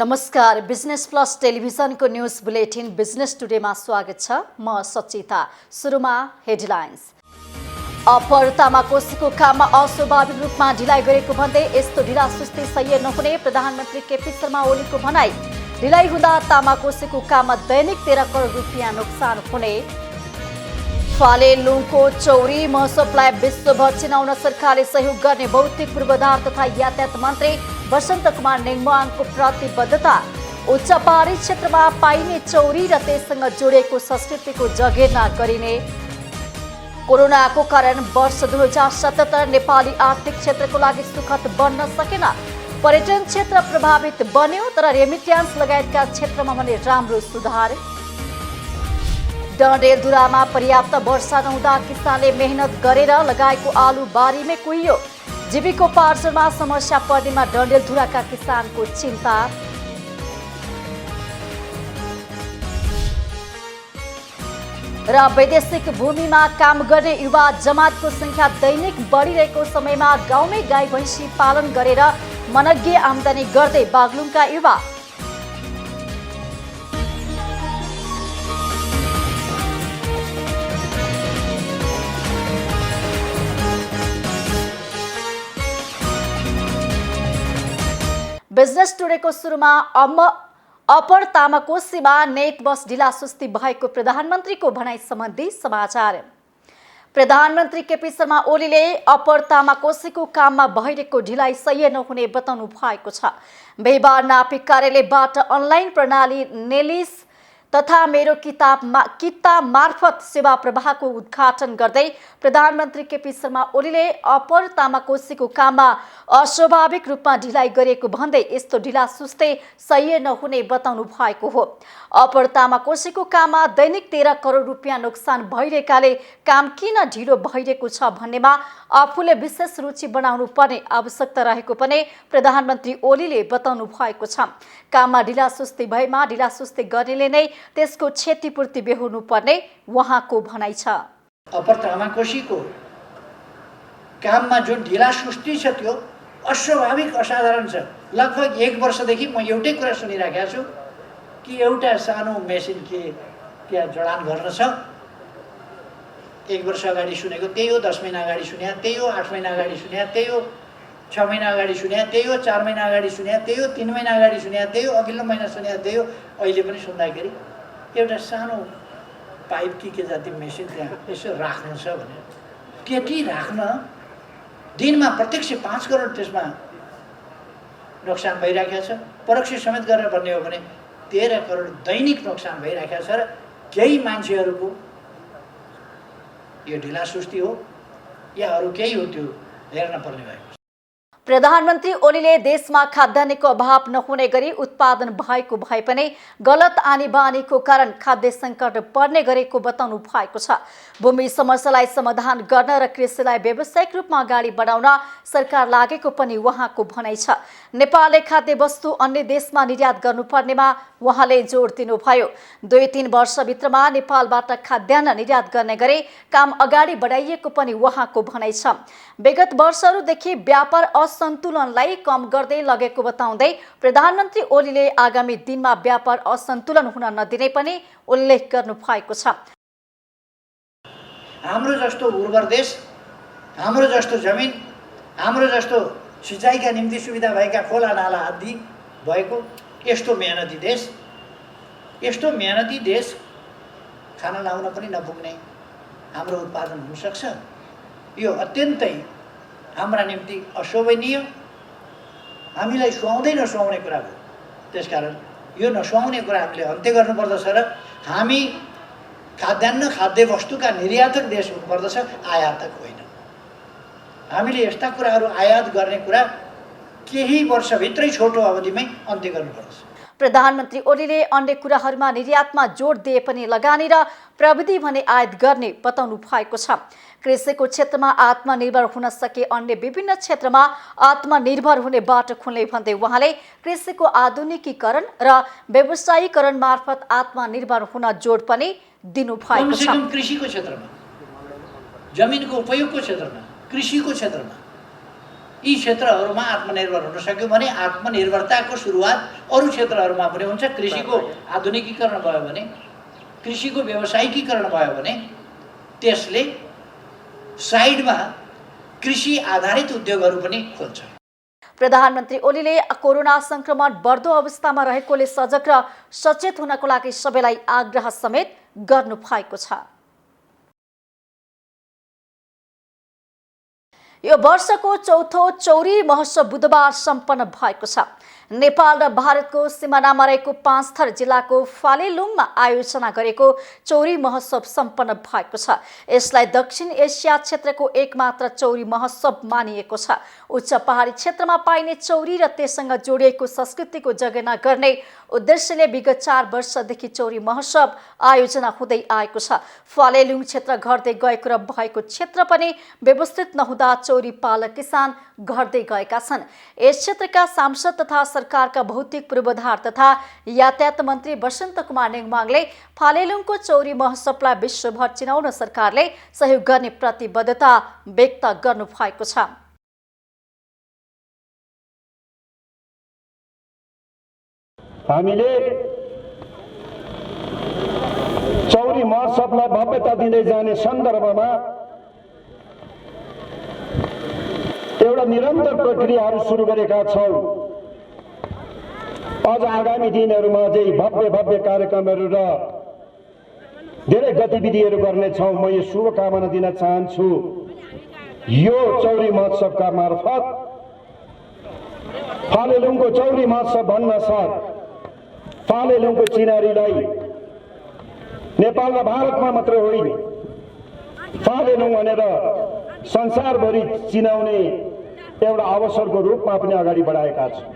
नमस्कार, business plus टेलिभिजनको news bulletin business टुडेमा स्वागत छ। म सचिता। सुरुमा हेडलाइन्स। अपर तामाकोसीको काममा अस्वाभाविक रूपमा ढिलाइ गरेको भन्दै यस्तो ढिलासुस्ती सह्य नहुने प्रधानमन्त्री केपी शर्मा ओलीको भनाई। ढिलाइ हुँदा तामाकोसीको काममा दैनिक 13 करोड रुपियाँ नोक्सान हुने। फालेलुङको चौरी महोत्सवलाई विश्वभर चिनाउन सरकारले सहयोग गर्ने भौतिक पूर्वाधार तथा यातायात मन्त्री वसन्त कुमार नेङमाङको प्रतिबद्धता। उच्च पहाडी क्षेत्रमा पाइने चौरी र त्यससँग जोडिएको संस्कृतिको जगेर्ना गरिने। कोरोनाको कारण वर्ष 2077 नेपाली आर्थिक क्षेत्रको लागि सुखद बन्न सकेन। पर्यटन क्षेत्र प्रभावित बन्यो, तर रेमिट्यान्स लगायतका क्षेत्रमा भने राम्रो सुधार। डडेलधुरामा पर्याप्त वर्षा नहुँदा किसानले मेहनत गरेर लगाएको आलु बारीमै कुहियो। जीविकोपार्जनमा समस्या पर्नेमा डडेलधुराका किसानको चिन्ता। र वैदेशिक भूमिमा काम गर्ने युवा जमातको संख्या दैनिक बढिरहेको समयमा गाउँमै गाई भैँसी पालन गरेर मनग्गे आम्दानी गर्दै बागलुङका युवा। बिजनेस टुडेको सुरुमा अपर तामाकोसीमा नेट बस ढिलासुस्ती भएको प्रधानमन्त्रीको भनाई सम्बन्धी समाचार। प्रधानमन्त्री केपी शर्मा ओलीले अपर तामाकोसीको काममा भइरहेको ढिलाइ सह्य नहुने बताउनु भएको छ। बिहीबार नापी कार्यालयबाट अनलाइन प्रणाली नेलिस तथा मेरो किताब मार्फत सेवा प्रवाहको उद्घाटन गर्दै प्रधानमन्त्री केपी शर्मा ओलीले अपर तामाकोसीको काममा अस्वाभाविक रूपमा ढिलाइ गरिएको भन्दै यस्तो ढिलासुस्ती सह्य नहुने बताउनु भएको हो। अपर तामाकोसीको काममा दैनिक 13 करोड रुपियाँ नोक्सान भइरहेकाले काम किन ढिलो भइरहेको छ भन्नेमा आफूले विशेष रुचि बनाउनु पर्ने आवश्यकता रहेको पनि प्रधानमन्त्री ओलीले बताउनु भएको छ। काममा ढिलासुस्ती भएमा ढिलासुस्ती गर्नेले नै त्यसको क्षतिपूर्ति बेहोर्नु पर्ने उहाँको भनाइ छ। अपर तामाकोसीको काममा जुन ढिलासुस्ती छ त्यो अस्वाभाविक असाधारण छ। लगभग 1 वर्षदेखि म एउटै कुरा सुनिराखेको छु कि एउटा सानो मेसिन के जडान गर्न छ। 1 वर्ष अगाडि सुनेको त्यही हो, 10 महिना अगाडि सुने त्यही हो, 8 महिना अगाडि सुने त्यही हो, 6 महिना अगाडि सुने त्यही हो, 4 महिना अगाडि सुने त्यही हो, 3 महिना अगाडि सुने त्यही हो, अघिल्लो महिना सुने त्यही हो। अहिले पनि सुन्दाखेरि एउटा सानो पाइप के जाति मेसिन त्यहाँ यसो राख्नु छ भने त्यति राख्न दिनमा प्रत्यक्ष 5 करोड त्यसमा नोक्सान भइराखेको छ। परोक्ष समेत गरेर भन्ने हो भने 13 करोड दैनिक नोक्सान भइराखेको छ। र केही मान्छेहरूको यो ढिलासुस्ती हो या अरू केही हो त्यो हेर्न पर्ने भएको। प्रधानमन्त्री ओलीले देशमा खाद्यान्नको अभाव नहुने गरी उत्पादन भएको भए पनि गलत आनी बानीको कारण खाद्य सङ्कट पर्ने गरेको बताउनु भएको छ। भूमि समस्यालाई समाधान गर्न र कृषिलाई व्यावसायिक रूपमा अगाडि बढाउन सरकार लागेको पनि उहाँको भनाइ छ। नेपालले खाद्य वस्तु अन्य देशमा निर्यात गर्नुपर्नेमा उहाँले जोड दिनुभयो। 2-3 वर्षभित्रमा नेपालबाट खाद्यान्न निर्यात गर्ने गरी काम अगाडि बढाइएको पनि उहाँको भनाइ छ। विगत वर्षहरूदेखि व्यापार असन्तुलनलाई कम गर्दै लगेको बताउँदै प्रधानमन्त्री ओलीले आगामी दिनमा व्यापार असन्तुलन हुन नदिने पनि उल्लेख गर्नु भएको छ। हाम्रो जस्तो उर्वर देश, हाम्रो जस्तो जमिन, हाम्रो जस्तो सिँचाइका निम्ति सुविधा भएका खोला नाला आदि भएको यस्तो मेहनती देश खाना लाउन पनि नपुग्ने हाम्रो उत्पादन हुनसक्छ। यो अत्यन्तै हाम्रा निम्ति अशोभनीय, हामीलाई सुहाउँदै नसुहाउने कुरा हो। त्यसकारण यो नसुहाउने कुरा हामीले अन्त्य गर्नुपर्दछ र हामी खाद्यान्न खाद्य वस्तुका निर्यातक देश हुनुपर्दछ, आयातक होइन। हामीले यस्ता कुराहरू आयात गर्ने कुरा केही वर्षभित्रै छोटो अवधिमै अन्त्य गर्नुपर्दछ। प्रधानमन्त्री ओलीले अन्य कुराहरूमा निर्यातमा जोड दिए पनि लगानी र प्रविधि भने आयात गर्ने बताउनु भएको छ। कृषिको क्षेत्रमा आत्मनिर्भर हुन सके अन्य विभिन्न क्षेत्रमा आत्मनिर्भर हुने बाटो खुल्ने भन्दै उहाँले कृषिको आधुनिकीकरण र व्यवसायीकरण मार्फत आत्मनिर्भर हुन जोड पनि दिनु भएको छ। कृषिको क्षेत्रमा, जमिनको उपयोगको क्षेत्रमा, कृषिको क्षेत्रमा यी क्षेत्रहरूमा आत्मनिर्भर हुन सक्यो भने आत्मनिर्भरताको सुरुवात अरू क्षेत्रहरूमा पनि हुन्छ। कृषिको आधुनिकीकरण भयो भने, कृषिको व्यावसायिकीकरण भयो भने त्यसले साइडमा कृषि आधारित उद्योगहरू पनि खोल्छ। प्रधानमन्त्री ओलीले कोरोना संक्रमण बढ्दो अवस्थामा रहेकोले सजग र सचेत हुनको लागि सबैलाई आग्रह समेत गर्नु भएको छ। यो वर्षको चौथो चौरी महोत्सव बुधबार सम्पन्न भएको छ। नेपाल र भारतको सिमानामा रहेको पाँचथर जिल्लाको फालेलुङमा आयोजना गरेको चौरी महोत्सव सम्पन्न भएको छ। यसलाई दक्षिण एसिया क्षेत्रको एकमात्र चौरी महोत्सव मानिएको छ। उच्च पहाडी क्षेत्रमा पाइने चौरी र त्यससँग जोडिएको संस्कृतिको जगेर्ना गर्ने उद्देश्यले विगत 4 वर्षदेखि चौरी महोत्सव आयोजना हुँदै आएको छ। फालेलुङ क्षेत्र घट्दै गएको र भएको क्षेत्र पनि व्यवस्थित नहुँदा चौरी पालक किसान घट्दै गएका छन्। यस क्षेत्रका सांसद तथा सरकारका भौतिक पूर्वाधार तथा यातायात मन्त्री वसन्त कुमार नेङमाङले फालेलुङको चौरी महोत्सवलाई विश्वभर चिनाउन सरकारले सहयोग गर्ने प्रतिबद्धता व्यक्त गर्नु भएको छ। हामीले चौरी महोत्सवलाई भव्यता दिँदै जाने सन्दर्भमा एउटा निरन्तर प्रक्रियाहरू सुरु गरेका छौँ। अझ आगामी दिनहरूमा चाहिँ भव्य कार्यक्रमहरू र धेरै गतिविधिहरू गर्नेछौँ। म यो शुभकामना दिन चाहन्छु। यो चौरी महोत्सवका मार्फत फालेलुङको चौरी महोत्सव भन्न साथ फालेलुङको चिनारीलाई नेपाल र भारतमा मात्र होइन, फालेलुङ भनेर संसारभरि चिनाउने एउटा अवसरको रूपमा पनि अगाडि बढाएका छौँ।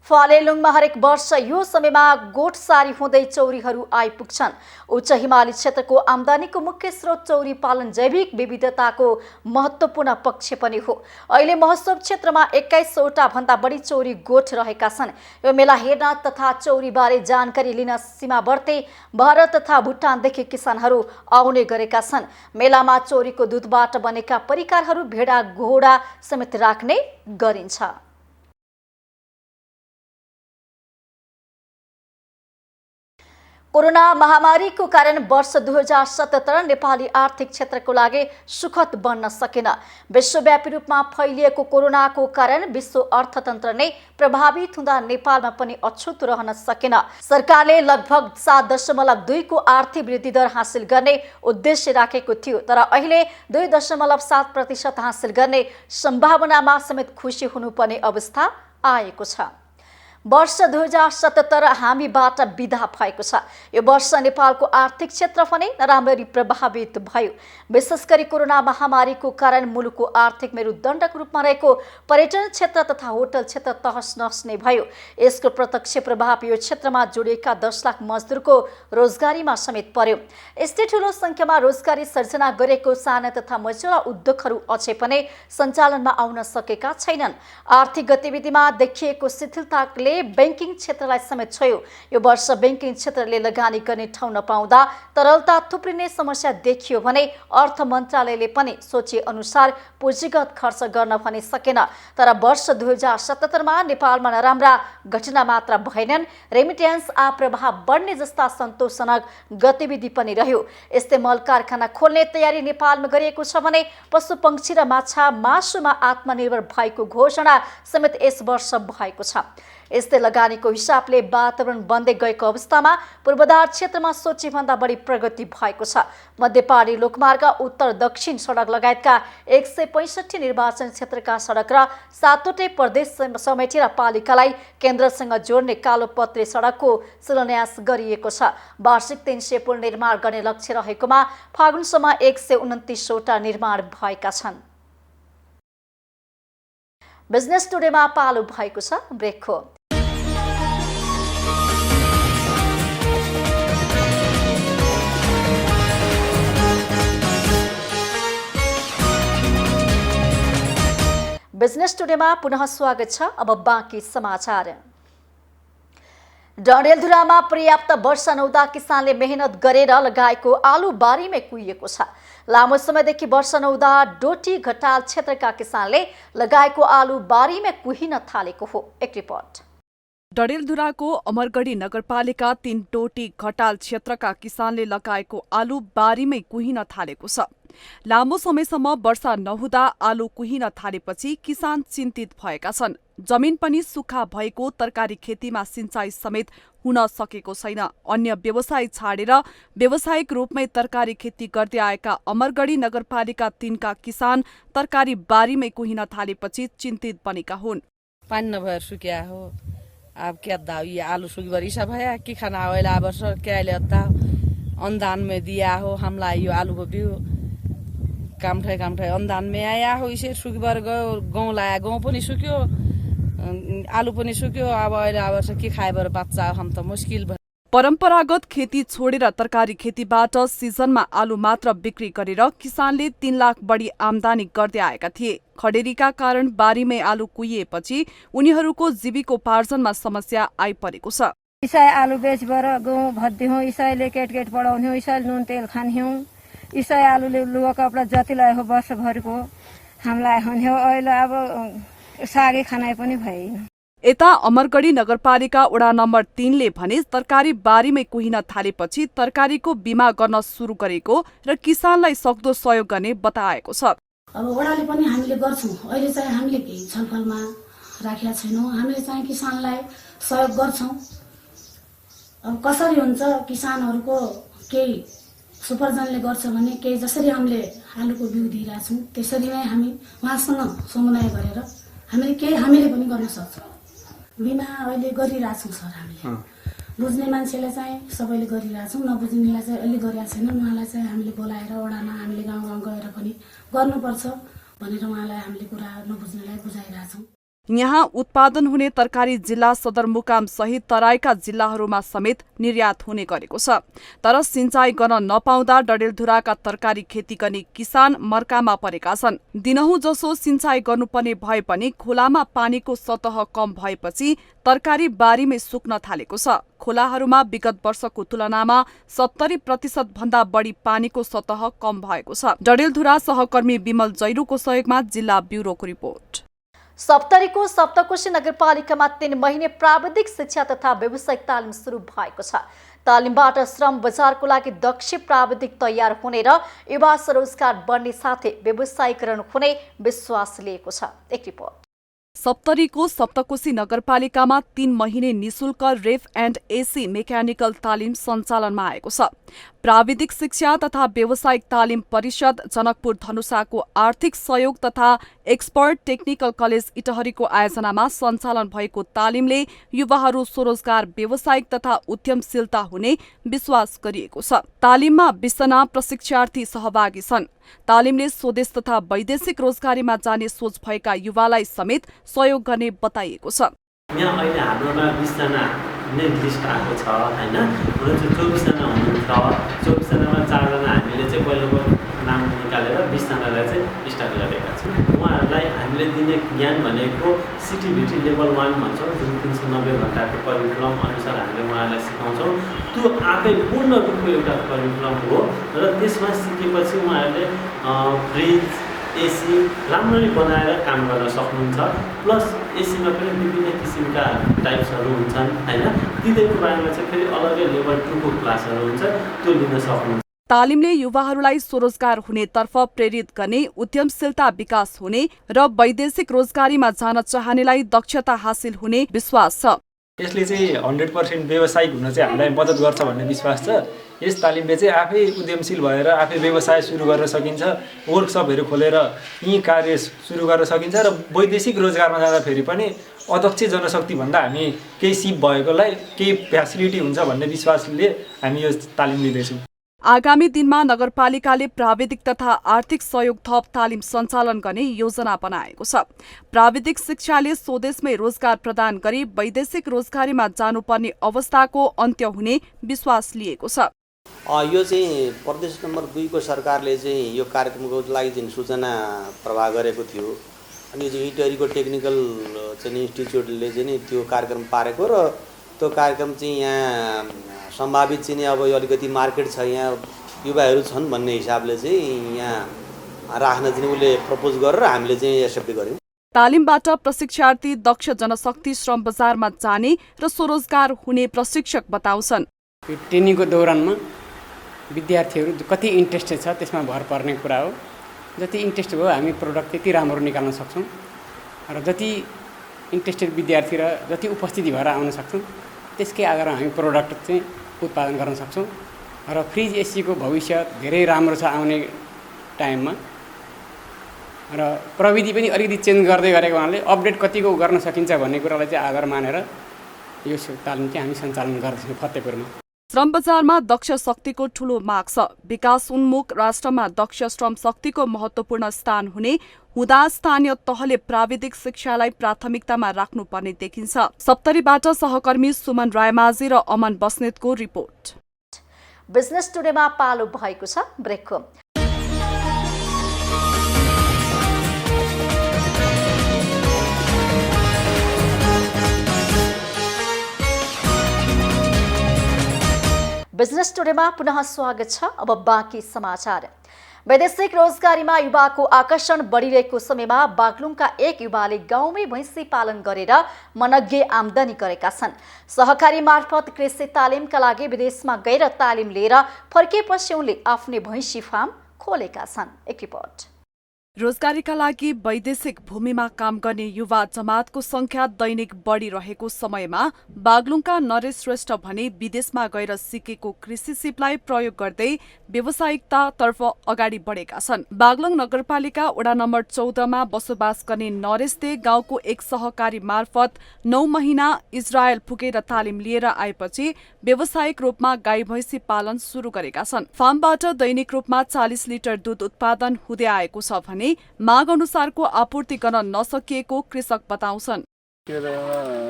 फालेलुङमा हरेक वर्ष यो समयमा गोठसारी हुँदै चौरीहरू आइपुग्छन्। उच्च हिमाली क्षेत्रको आम्दानीको मुख्य स्रोत चौरी पालन जैविक विविधताको महत्त्वपूर्ण पक्ष पनि हो। अहिले महोत्सव क्षेत्रमा 2100 भन्दा बढी चौरी गोठ रहेका छन्। यो मेला हेर्न तथा चौरीबारे जानकारी लिन सीमावर्ती भारत तथा भुटानदेखि किसानहरू आउने गरेका छन्। मेलामा चौरीको दुधबाट बनेका परिकारहरू भेडा घोडा समेत राख्ने गरिन्छ। कोरोना महामारीको कारण वर्ष 2077 नेपाली आर्थिक क्षेत्रको लागि सुखद बन्न सकेन। विश्वव्यापी रूपमा फैलिएको कोरोनाको कारण विश्व अर्थतन्त्र नै प्रभावित हुँदा नेपालमा पनि अछुत रहन सकेन। सरकारले लगभग 7.2 को आर्थिक वृद्धि दर हासिल गर्ने उद्देश्य राखेको थियो, तर अहिले 2.7% हासिल गर्ने सम्भावनामा समेत खुसी हुनुपर्ने अवस्था आएको छ। वर्ष 2077 हामीबाट विदा भएको छ। यो वर्ष नेपालको आर्थिक क्षेत्र पनि नराम्ररी प्रभावित भयो। विशेष गरी कोरोना महामारीको कारण मुलुकको आर्थिक मेरुदण्डको रूपमा रहेको पर्यटन क्षेत्र तथा होटल क्षेत्र तहस नहस नै भयो। यसको प्रत्यक्ष प्रभाव यो क्षेत्रमा जोडिएका 10 लाख मजदुरको रोजगारीमा समेत पर्यो। यस्तै ठूलो संख्यामा रोजगारी सर्जना गरेको साना तथा मझौला उद्योगहरू अझै पनि सञ्चालनमा आउन सकेका छैनन्। आर्थिक गतिविधिमा देखिएको शिथिलताले बैंकिङ क्षेत्रलाई समेत छोयो। यो वर्ष बैंकिङ क्षेत्रले लगानी गर्ने ठाउँ नपाउँदा तरलता थुप्रिने समस्या देखियो भने अर्थ मन्त्रालयले पनि सोचे अनुसार पुँजीगत खर्च गर्न पनि सकेन। तर वर्ष 2077 मा नेपालमा नराम्रा घटना मात्र भएनन्, रेमिट्यान्स प्रभाव बढ्ने जस्ता सन्तोषजनक गतिविधि पनि रह्यो। यस्तै मल कारखाना खोल्ने तयारी नेपालमा गरिएको छ भने पशु पंक्षी र माछा मासुमा आत्मनिर्भर भएको घोषणा समेत यस वर्ष भएको छ। यस्तै लगानीको हिसाबले वातावरण बन्दै गएको अवस्थामा पूर्वाधार क्षेत्रमा सोचे भन्दा बढी प्रगति भएको छ। मध्य पहाडी लोकमार्ग, उत्तर दक्षिण सडक लगायतका 165 निर्वाचन क्षेत्रका सडक र 7वटै प्रदेश समेटेर पालिकालाई केन्द्रसँग जोड्ने कालोपत्रे सडकको शिलान्यास गरिएको छ। वार्षिक 300 पुल निर्माण गर्ने लक्ष्य रहेकोमा फागुनसम्म 129 वटा निर्माण भएका छन्। बिजनेस टुडेमा पालो भएको छ ब्रेकको। बिजनेस टुडेमा पुनः स्वागत छ। अब बाँकी समाचार। डडेलधुरामा पर्याप्त वर्षा नहुँदा किसानले मेहनत गरेर लगाएको आलु बारीमै कुहिएको छ। लामो समयदेखि वर्षा नहुँदा डोटी घटाल क्षेत्रका किसानले लगाएको आलु बारीमै कुहिन थालेको हो। एक रिपोर्ट। डडेलधुराको अमरगढी नगरपालिका 3 डोटी घटाल क्षेत्रका किसानले लगाएको आलु बारीमै कुहिन थालेको छ। लामो समयसम्म वर्षा नहुँदा आलु कुहिन थालेपछि किसान चिन्तित भएका छन्। जमिन पनि सुक्खा भएको तरकारी खेतीमा सिंचाई समेत हुन सकेको छैन। अन्य व्यवसाय छाडेर व्यावसायिक रूपमै तरकारी खेती गर्दै आएका अमरगढी नगरपालिका 3 का किसान तरकारी बारीमै कुहिन थालेपछि चिन्तित बनेका हुन्। पानी नभएर सुकिया हो। अब क्या दाव ये आलू सुखी बरिशा भया कि खाना आवेला वर्ष क्या लेता अनुदान में दिया हो हमला यो आलू को बिउ काम ठाई अनुदान में आया हो। इसे सुखी बर गयो गाउँ लाया गाउँ पनि सुक्यो आलू पनि सुक्यो। अब अहिले वर्ष के खाए बर बच्चा हम त मुस्किल भयो। परम्परागत खेती छोडेर तरकारी खेतीबाट सिजनमा आलु मात्र बिक्री गरेर किसानले 3 लाख बढी आमदानी गर्दै आएका थिए। खडेरीका कारण बारीमै आलु कुहिएपछि उनीहरूको जीविकोपार्जनमा समस्या आइपरेको छ। इसाई आलू बेचबर गाउँ भद्दियौँ, इसाईले केट पढाउन्यौँ, इसाईले नुन तेल खान्यौँ, इसाई आलुले लुगा कपडा जति लगाए हो वर्षभरिको हामीलाई हुन्थ्यो। अहिले अब सागे खानाइ पनि भएन। यता अमरगढी नगरपालिका वडा नम्बर 3 ले भने तरकारी बारीमै कुहिन थालेपछि तरकारीको बिमा गर्न सुरु गरेको र किसानलाई सक्दो सहयोग गर्ने बताएको छ। अब वडाले पनि हामीले गर्छौं। अहिले चाहिँ हामीले केही छलफलमा राखेका छैनौं। हामीले चाहिँ किसानलाई सहयोग गर्छौं। अब कसरी हुन्छ किसानहरुको केही सुपरजनले गर्छ भने केही जसरी हामीले आलुको बिउ दिइराछौं त्यसरी नै हामी उहाँसँग समन्वय गरेर हामीले पनि गर्न सक्छौं। बिमा अहिले गरिराछौं सर हामीले। बुझ्ने मान्छेले चाहिँ सबैले गरिराछौं, नबुझ्नेलाई चाहिँ अहिले गरिरा छैन। उहाँलाई चाहिँ हामीले बोलाएर वडामा हामीले गाउँ गएर पनि गर्नुपर्छ भनेर उहाँलाई हामीले कुरा नबुझ्नेलाई बुझाइराछौं। यहाँ उत्पादन हुने तरकारी जिल्ला सदरमुकाम सहित तराईका जिल्लाहरूमा समेत निर्यात हुने गरेको छ। तर सिंचाई गर्न नपाउँदा डडेलधुराका तरकारी खेती गर्ने किसान मर्कामा परेका छन्। दिनहुँ जसो सिंचाई गर्नुपर्ने भए पनि खोलामा पानीको सतह कम भएपछि तरकारी बारीमै सुक्न थालेको छ। खोलाहरूमा विगत वर्षको तुलनामा 70% भन्दा बढी पानीको सतह कम भएको छ। डडेलधुरा सहकर्मी विमल जैरूको सहयोगमा जिल्ला ब्युरोको रिपोर्ट। सप्तरीको सप्तकोशी नगरपालिकामा 3 महिने प्राविधिक शिक्षा तथा व्यावसायिक तालिम सुरु भएको छ। तालिमबाट श्रम बजारको लागि दक्ष प्राविधिक तयार हुने र युवा स्वरोजगार बढ्ने साथै व्यवसायीकरण हुने विश्वास लिएको छ। एक रिपोर्ट। सप्तरीको सप्तकोशी नगरपालिकामा 3 महिने निशुल्क रेफ एन्ड एसी मेकानिकल तालिम सञ्चालनमा आएको छ। प्राविधिक शिक्षा तथा व्यावसायिक तालिम परिषद जनकपुर धनुषाको आर्थिक सहयोग तथा एक्सपर्ट टेक्निकल कलेज इटहरीको आयोजनामा सञ्चालन भएको तालिमले युवाहरू स्वरोजगार व्यावसायिक तथा उद्यमशीलता हुने विश्वास गरिएको छ। तालिममा 20 जना प्रशिक्षार्थी सहभागी छन्। तालिमले स्वदेश तथा वैदेशिक रोजगारीमा जाने सोच भएका युवालाई समेत सहयोग गर्ने बताइएको छ। यहाँ अहिले हाम्रोमा 20 जना नै लिस्ट आएको छ हैन। हुन चाहिँ 24 जना हुनुहुन्छ। 24 जनामा 4 जना हामीले चाहिँ पहिलोको नाम निकालेर 20 जनालाई चाहिँ स्टार्ट गरेका छौँ। उहाँहरूलाई हामीले दिने ज्ञान भनेको सिटिभिटी लेभल 1 भन्छौँ, जुन 390 घण्टाको करिकुलम अनुसार हामीले उहाँहरूलाई सिकाउँछौँ। त्यो आफै पूर्ण रूपको एउटा करिकुलम हो र त्यसमा सिकेपछि उहाँहरूले फ्रिज एसी राम्ररी बनाएर काम गर्न सक्नुहुन्छ। प्लस एसीमा पनि विभिन्न किसिमका टाइप्सहरू हुन्छन् हैन। तिनीहरूको बारेमा चाहिँ फेरि अलग्गै लेभल 2 को क्लासहरू हुन्छ, त्यो लिन सक्नुहुन्छ। तालिमले युवाहरूलाई स्वरोजगार हुनेतर्फ प्रेरित गर्ने, उद्यमशीलता विकास हुने र वैदेशिक रोजगारीमा जान चाहनेलाई दक्षता हासिल हुने विश्वास छ। यसले चाहिँ 100% व्यावसायिक हुन चाहिँ हामीलाई मद्दत गर्छ भन्ने विश्वास छ। यस तालिमले चाहिँ आफै उद्यमशील भएर आफै व्यवसाय सुरु गर्न सकिन्छ। वर्कसपहरू खोलेर यी कार्य सुरु गर्न सकिन्छ र वैदेशिक रोजगारमा जाँदाखेरि पनि अध्यक्ष जनशक्ति भन्दा हामी केही सिप भएकोलाई केही फ्यासिलिटी हुन्छ भन्ने विश्वासले हामी यो तालिम लिँदैछौँ। आगामी दिनमा नगरपालिकाले प्राविधिक तथा आर्थिक सहयोग थप तालिम सञ्चालन गर्ने योजना बनाएको छ। प्राविधिक शिक्षाले स्वदेशमै रोजगार प्रदान गरी वैदेशिक रोजगारीमा जानुपर्ने अवस्थाको अन्त्य हुने विश्वास लिएको छ। यो चाहिँ प्रदेश नम्बर 2 को सरकारले चाहिँ यो कार्यक्रमको लागि चाहिँ सूचना प्रवाह गरेको थियो। अनि यो चाहिँ इटहरीको टेक्निकल चाहिँ इन्स्टिच्युटले चाहिँ त्यो कार्यक्रम पारेको र त्यो कार्यक्रम चाहिँ यहाँ सम्भावित चाहिँ अब यो अलिकति मार्केट छ, यहाँ युवाहरू छन् भन्ने हिसाबले चाहिँ यहाँ राख्न चाहिँ उसले प्रपोज गरेर हामीले चाहिँ एक्सेप्ट गऱ्यौँ। तालिमबाट प्रशिक्षार्थी दक्ष जनशक्ति श्रम बजारमा जाने र स्वरोजगार हुने प्रशिक्षक बताउँछन्। यो ट्रेनिङको दौरानमा विद्यार्थीहरू कति इन्ट्रेस्टेड छ त्यसमा भर पर्ने कुरा हो। जति इन्ट्रेस्ट भयो हामी प्रोडक्ट त्यति राम्रो निकाल्न सक्छौँ र जति इन्ट्रेस्टेड विद्यार्थी र जति उपस्थिति भएर आउन सक्छौँ त्यसकै आधारमा हामी प्रोडक्ट चाहिँ उत्पादन गर्न सक्छौँ र फ्रिज एसीको भविष्य धेरै राम्रो छ आउने टाइममा र प्रविधि पनि अलिकति चेन्ज गर्दै गरेको हुनाले अपडेट कतिको गर्न सकिन्छ भन्ने कुरालाई चाहिँ आधार मानेर यो तालिम चाहिँ हामी सञ्चालन गर्छौँ फतेपुरमा। श्रम बजारमा दक्ष शक्तिको ठूलो माग छ। विकास उन्मुख राष्ट्रमा दक्ष श्रम शक्तिको महत्त्वपूर्ण स्थान हुँदा स्थानीय तहले प्राविधिक शिक्षालाई प्राथमिकतामा राख्नुपर्ने देखिन्छ। सप्तरीबाट सहकर्मी सुमन रायमाझी र अमन बस्नेतको रिपोर्ट। बिजनेस टुडेमा पालो भएको छ ब्रेकको। बिजनेस टुडेमा पुनः स्वागत छ। अब बाँकी समाचार। वैदेशिक रोजगारीमा युवाको आकर्षण बढिरहेको समयमा बागलुङका एक युवाले गाउँमै भैँसी पालन गरेर मनग्गे आमदानी गरेका छन्। सहकारी मार्फत कृषि तालिमका लागि विदेशमा गएर तालिम लिएर फर्किएपछि उनले आफ्नै भैँसी फार्म खोलेका छन्। एक रिपोर्ट। रोजगारीका लागि वैदेशिक भूमिमा काम गर्ने युवा जमातको संख्या दैनिक बढिरहेको समयमा बागलुङका नरेश श्रेष्ठ भने विदेशमा गएर सिकेको कृषि सिपलाई प्रयोग गर्दै व्यावसायिकतातर्फ अगाडि बढेका छन्। बागलुङ नगरपालिका वडा नम्बर 14मा बसोबास गर्ने नरेशले गाउँको एक सहकारी मार्फत 9 महिना इजरायल पुगेर तालिम लिएर आएपछि व्यावसायिक रूपमा गाई भैँसी पालन सुरु गरेका छन्। फार्मबाट दैनिक रूपमा 40 लिटर दूध उत्पादन हुँदै आएको छ भने माग अनुसारको आपूर्ति गर्न नसकिएको कृषक बताउँछन्।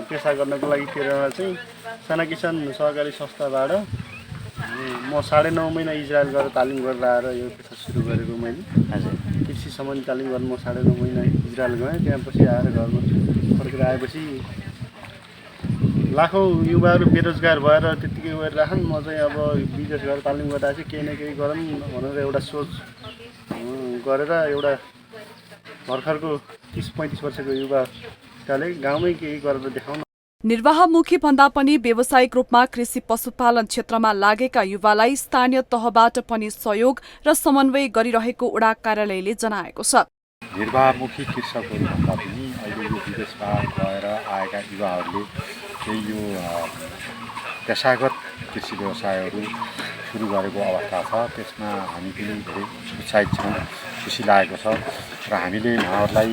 पेसा गर्नको लागि केरलमा चाहिँ साना किसान सहकारी संस्थाबाट म 9.5 महिना इजरायल गएर तालिम गरेर आएर यो पेसा सुरु गरेको मैले। कृषि सम्बन्धी तालिम गर्न म 9.5 महिना इजरायल गएँ। त्यहाँपछि आएर घरमा फर्केर आएपछि लाखौँ युवाहरू बेरोजगार भएर त्यतिकै गरिराखन्। म चाहिँ अब विदेश गएर तालिम गर्दा चाहिँ केही न केही गरौँ भनेर एउटा सोच गरेर एउटा भर्खरको 30-35 वर्षको युवाले गाउँमै केही गरेर देखाउन। निर्वाहमुखी भन्दा पनि व्यावसायिक रूपमा कृषि पशुपालन क्षेत्रमा लागेका युवालाई स्थानीय तहबाट पनि सहयोग र समन्वय गरिरहेको वडा कार्यालयले जनाएको छ। निर्वाहमुखी कृषकहरू भन्दा पनि अहिले यो विदेशबाट गएर आएका युवाहरूले केही यो पेसागत कृषि व्यवसायहरू सुरु गरेको अवस्था छ। त्यसमा हामी पनि धेरै उत्साहित छौँ, खुसी लागेको छ र हामीले उहाँहरूलाई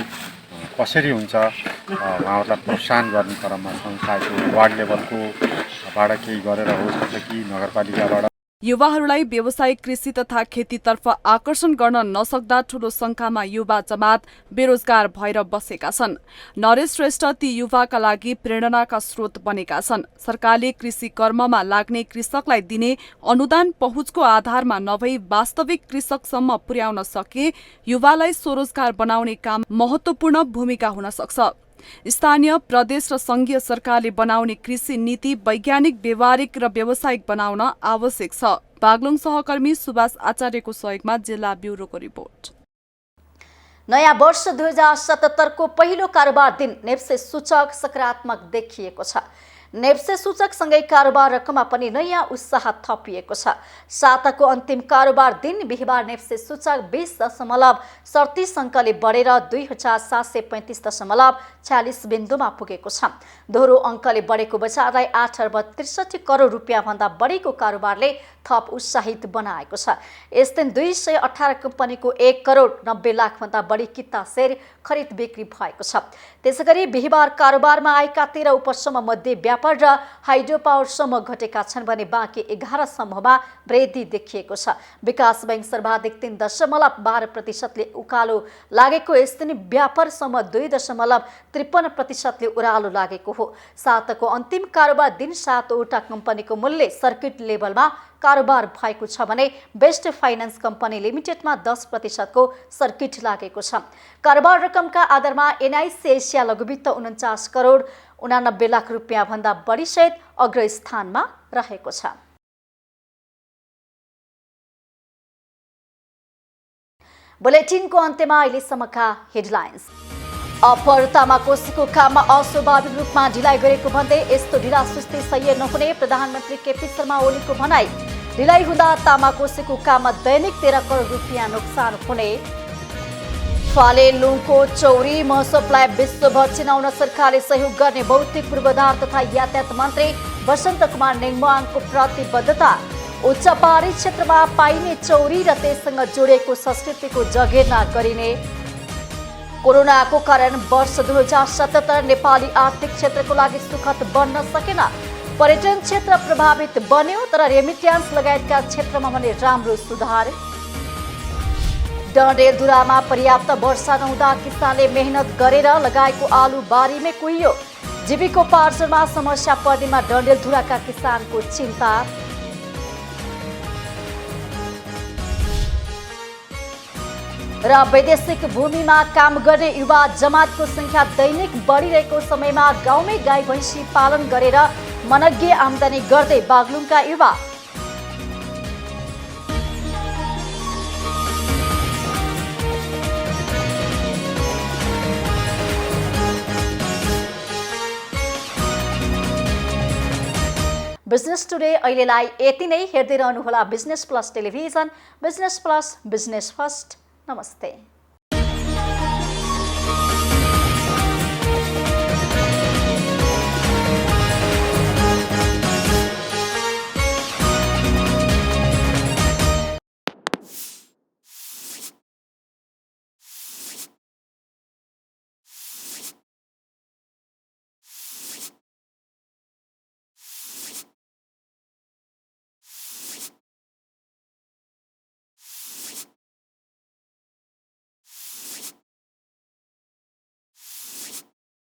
कसरी हुन्छ उहाँहरूलाई प्रोत्साहन गर्ने क्रममा छौँ। चाहे वार्ड लेभलकोबाट केही गरेर होस् कि नगरपालिकाबाट। युवाहरूलाई व्यावसायिक कृषि तथा खेतीतर्फ आकर्षण गर्न नसक्दा ठूलो संख्यामा युवा जमात बेरोजगार भएर बसेका छन्। नरेश श्रेष्ठ ती युवाका लागि प्रेरणाका स्रोत बनेका छन्। सरकारले कृषि कर्ममा लाग्ने कृषकलाई दिने अनुदान पहुँचको आधारमा नभई वास्तविक कृषकसम्म पुर्याउन सके युवालाई स्वरोजगार बनाउने काम महत्त्वपूर्ण भूमिका हुन सक्छ। स्थानीय प्रदेश र संघीय सरकारले बनाउने कृषि नीति वैज्ञानिक, व्यावहारिक र व्यावसायिक बनाउन आवश्यक छ। बागलुङ सहकर्मी सुभाष आचार्यको सहयोगमा जिल्ला ब्युरोको रिपोर्ट। नयाँ वर्ष 2077 को पहिलो कारोबार दिन नेप्से सूचक सकारात्मक देखिएको छ। नेप्से सूचकसँगै कारोबार रकममा पनि नयाँ उत्साह थपिएको छ। साताको अन्तिम कारोबार दिन बिहिबार नेप्से सूचक 20.37 अङ्कले बढेर 2735.46 बिन्दुमा पुगेको छ। दोहोरो अङ्कले बढेको बजारलाई 8 अर्ब 63 करोड रुपियाँभन्दा बढीको कारोबारले थप उत्साहित बनाएको छ। यस दिन 218 कम्पनीको 1 करोड 90 लाखभन्दा बढी किता सेयर खरिद बिक्री भएको छ। त्यसैगरी बिहिबार कारोबारमा आएका 13 उपसमूह मध्ये व्यापार र हाइड्रो पावर समूह घटेका छन् भने बाँकी 11 समूहमा वृद्धि देखिएको छ। विकास बैंक सर्वाधिक 3.12%ले उकालो लागेको। यस दिन व्यापार समूह 2.53%ले उरालो लागेको हो। सातको अन्तिम कारोबार दिन 7 वटा कम्पनीको मूल्य सर्किट लेभलमा कारोबार भएको छ भने बेस्ट फाइनान्स कम्पनी लिमिटेडमा 10% को सर्किट लागेको छ। कारोबार रकमका आधारमा एनआइसी एसिया लघुवित्त 49 करोड 89 लाख रुपियाँ भन्दा बढी सहित अग्रस्थानमा रहेको छ। बुलेटिनको अन्त्यमा अहिलेसम्मका हेडलाइन्स। अपर तामाकोसीको काममा अस्वाभाविक रूपमा ढिलाइ गरेको भन्दै यस्तो ढिलासुस्ती सह्य नहुने प्रधानमन्त्री केपी शर्मा ओलीको भनाई। ढिलाइ हुँदा तामाकोसीको काममा दैनिक 13 करोड रुपियाँ नोक्सान हुने। फालेलुङको चौरी महोत्सवलाई विश्वभर चिनाउन सरकारले सहयोग गर्ने भौतिक पूर्वाधार तथा यातायात मन्त्री वसन्त कुमार नेङमाङको प्रतिबद्धता। उच्च पहाडी क्षेत्रमा पाइने चौरी र त्यससँग जोडिएको संस्कृतिको जगेर्ना गरिने। कोरोनाको कारण वर्ष 2077 नेपाली आर्थिक क्षेत्रको लागि सुखद बन्न सकेन। पर्यटन क्षेत्र प्रभावित बन्यो तर रेमिट्यान्स लगायतका क्षेत्रमा भने राम्रो सुधार। डडेलधुरामा पर्याप्त वर्षा नहुँदा किसानले मेहनत गरेर लगाएको आलु बारीमै कुहियो। जीविकोपार्जनमा समस्या पर्नेमा डडेलधुराका किसानको चिन्ता। र वैदेशिक भूमिमा काम गर्ने युवा जमातको संख्या दैनिक बढिरहेको समयमा गाउँमै गाई भैँसी पालन गरेर मनग्गे आमदानी गर्दै बागलुङका युवा। बिजनेस टुडे अहिलेलाई यति नै। हेर्दै रहनुहोला business plus television. Business plus, business first. नमस्ते।